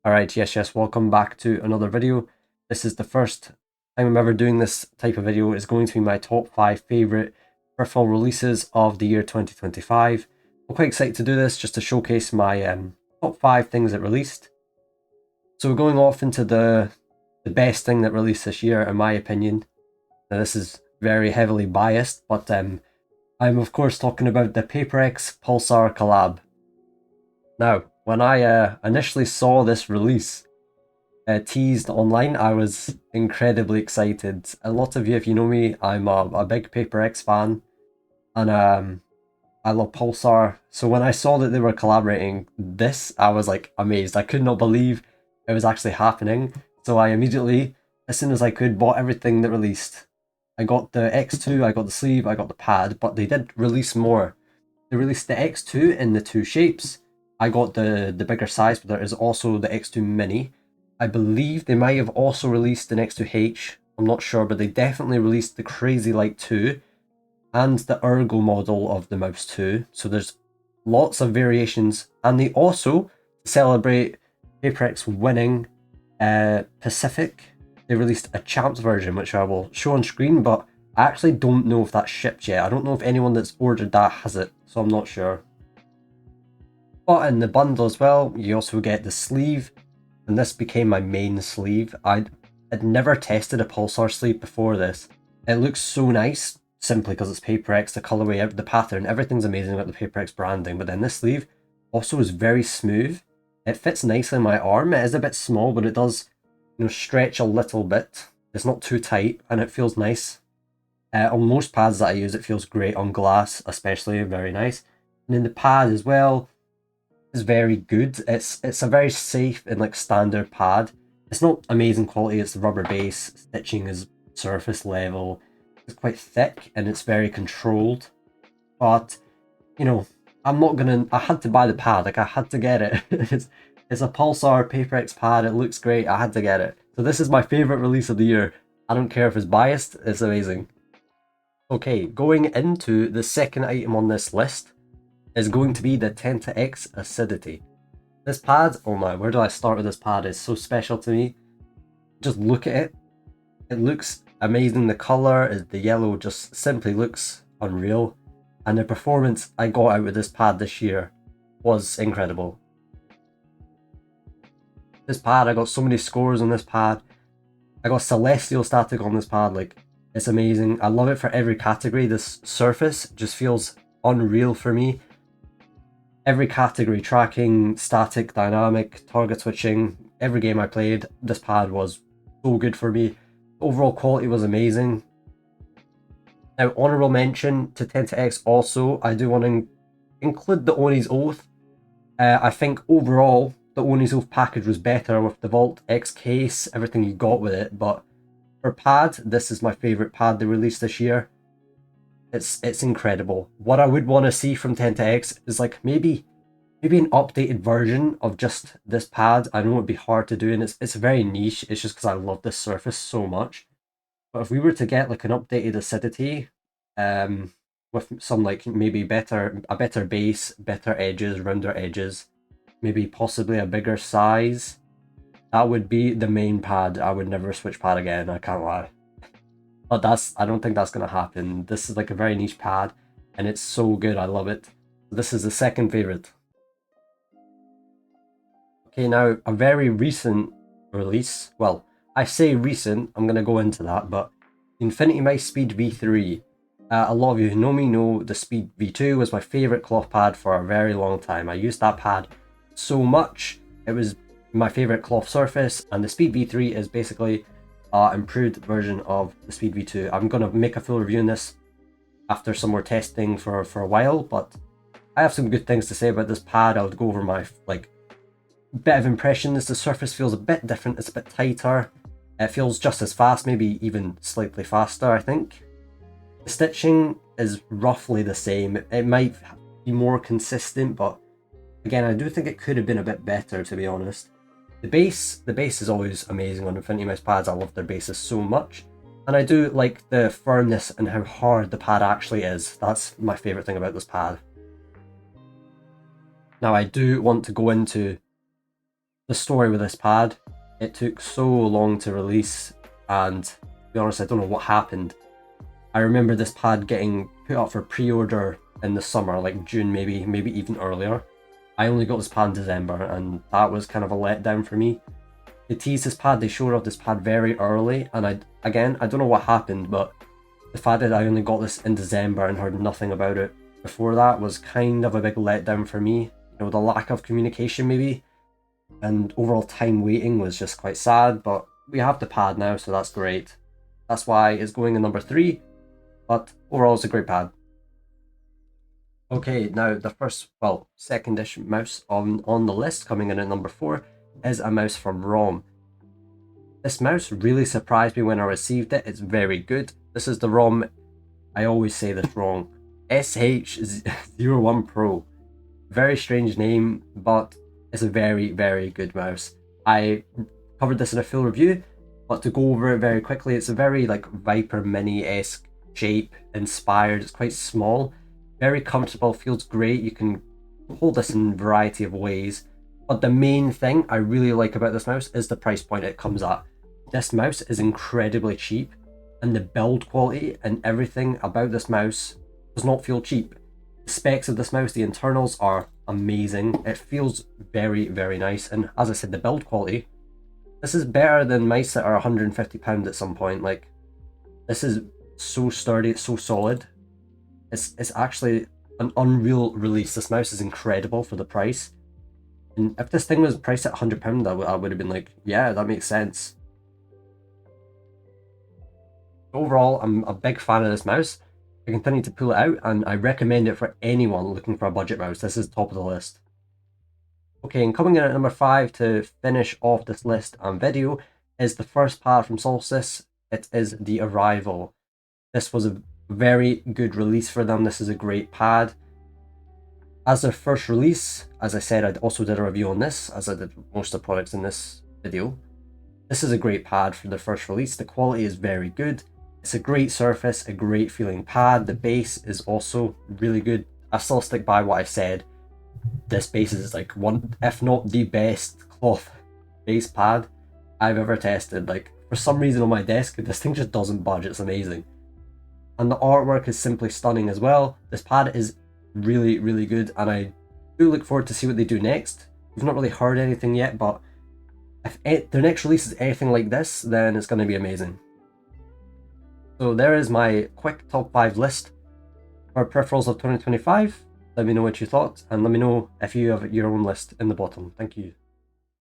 Alright, yes, welcome back to another video. This is the first time I'm ever doing this type of video. It's going to be my top 5 favourite peripheral releases of the year 2025. I'm quite excited to do this just to showcase my top 5 things that released. So we're going off into the best thing that released this year, in my opinion. Now this is very heavily biased, but I'm of course talking about the Tenta X Pulsar collab. Now, when I initially saw this release teased online, I was incredibly excited. A lot of you, if you know me, I'm a big Tenta X fan, and I love Pulsar. So when I saw that they were collaborating this, I was like amazed. I could not believe it was actually happening. So I immediately, as soon as I could, bought everything that released. I got the X2, I got the sleeve, I got the pad, but they did release more. They released the X2 in the 2 shapes. I got the bigger size, but there is also the X2 Mini. I believe they might have also released an X2H. I'm not sure, but they definitely released the Crazy Light 2 and the Ergo model of the mouse 2. So there's lots of variations. And they also celebrate Tenta X winning Pacific. They released a Champs version, which I will show on screen, but I actually don't know if that's shipped yet. I don't know if anyone that's ordered that has it, so I'm not sure. But in the bundle as well, you also get the sleeve, and this became my main sleeve. I'd never tested a Pulsar sleeve before this. It looks so nice, simply because it's Tenta X, the colorway, the pattern, everything's amazing about the Tenta X branding, but then this sleeve also is very smooth. It fits nicely in my arm. It is a bit small, but it does, stretch a little bit. It's not too tight, and it feels nice. On most pads that I use, it feels great. On glass, especially, very nice. And then the pad as well is very good. It's a very safe and like standard pad. It's not amazing quality. It's rubber base. Stitching is surface level. It's quite thick and it's very controlled. But I'm not gonna. I had to buy the pad. Like I had to get it. It's a Pulsar Tenta X pad. It looks great. I had to get it. So this is my favorite release of the year. I don't care if it's biased. It's amazing. Okay, going into the second item on this list is going to be the Tenta X Acidity. This pad, oh my, where do I start with this pad? It's so special to me. Just look at it. It looks amazing. The color, the yellow just simply looks unreal. And the performance I got out with this pad this year was incredible. This pad, I got so many scores on this pad. I got Celestial Static on this pad, like, it's amazing. I love it for every category. This surface just feels unreal for me. Every category, tracking, static, dynamic, target switching, every game I played, this pad was so good for me. Overall quality was amazing. Now, honourable mention to Tenta X also, I do want to include the Oni's Oath. I think overall, the Oni's Oath package was better with the Vault X case, everything you got with it, but for pad, this is my favourite pad they released this year. It's incredible. What I would want to see from Tenta X is like maybe an updated version of just this pad. I know it'd be hard to do, and it's very niche. It's just because I love this surface so much. But if we were to get like an updated Acidity, with some like maybe a better base, better edges, rounder edges, maybe possibly a bigger size, that would be the main pad. I would never switch pad again, I can't lie. But I don't think that's gonna happen. This is like a very niche pad and it's so good, I love it. This is the second favorite. Okay, now a very recent release. Well, I say recent, I'm gonna go into that, but INFINITYMICE Speed V3. A lot of you who know me know the Speed V2 was my favorite cloth pad for a very long time. I used that pad so much. It was my favorite cloth surface, and the Speed V3 is basically improved version of the Speed V2. I'm gonna make a full review on this after some more testing for a while, but I have some good things to say about this pad. I would go over my bit of impressions. The surface feels a bit different. It's a bit tighter. It feels just as fast, maybe even slightly faster, I think. The stitching is roughly the same. It might be more consistent, but again, I do think it could have been a bit better, to be honest. The base is always amazing on INFINITYMICE pads. I love their bases so much. And I do like the firmness and how hard the pad actually is. That's my favourite thing about this pad. Now I do want to go into the story with this pad. It took so long to release, and to be honest, I don't know what happened. I remember this pad getting put up for pre-order in the summer, like June, maybe even earlier. I only got this pad in December, and that was kind of a letdown for me. They teased this pad, they showed off this pad very early, and I don't know what happened, but the fact that I only got this in December and heard nothing about it before that was kind of a big letdown for me. You know, the lack of communication maybe, and overall time waiting was just quite sad, but we have the pad now, so that's great. That's why it's going in number 3, but overall it's a great pad. Okay, now the second-ish mouse on the list, coming in at number 4, is a mouse from Rawm. This mouse really surprised me when I received it. It's very good. This is the Rawm, I always say this wrong, SH01 Pro. Very strange name, but it's a very, very good mouse. I covered this in a full review, but to go over it very quickly, it's a very like Viper Mini-esque shape, inspired. It's quite small, very comfortable, feels great. You can hold this in a variety of ways. But the main thing I really like about this mouse is the price point it comes at. This mouse is incredibly cheap, and the build quality and everything about this mouse does not feel cheap. The specs of this mouse, the internals are amazing. It feels very, very nice, and as I said, the build quality, this is better than mice that are £150 at some point. Like, this is so sturdy, it's so solid. It's actually an unreal release. This mouse is incredible for the price. And if this thing was priced at £100, I would have been like, yeah, that makes sense. Overall, I'm a big fan of this mouse. I continue to pull it out, and I recommend it for anyone looking for a budget mouse. This is top of the list. Okay, and coming in at number 5 to finish off this list and video is the first pad from Solstice. It is The Arrival. This was a very good release for them. This is a great pad. As their first release, as I said, I also did a review on this, as I did most of the products in this video. This is a great pad for their first release. The quality is very good. It's a great surface, a great feeling pad. The base is also really good. I still stick by what I said. This base is like one, if not the best cloth base pad I've ever tested. Like, for some reason on my desk, this thing just doesn't budge. It's amazing. And the artwork is simply stunning as well. This pad is really, really good, and I do look forward to see what they do next. We've not really heard anything yet, but if their next release is anything like this, then it's going to be amazing. So there is my quick top 5 list for peripherals of 2025. Let me know what you thought, and let me know if you have your own list in the bottom. Thank you.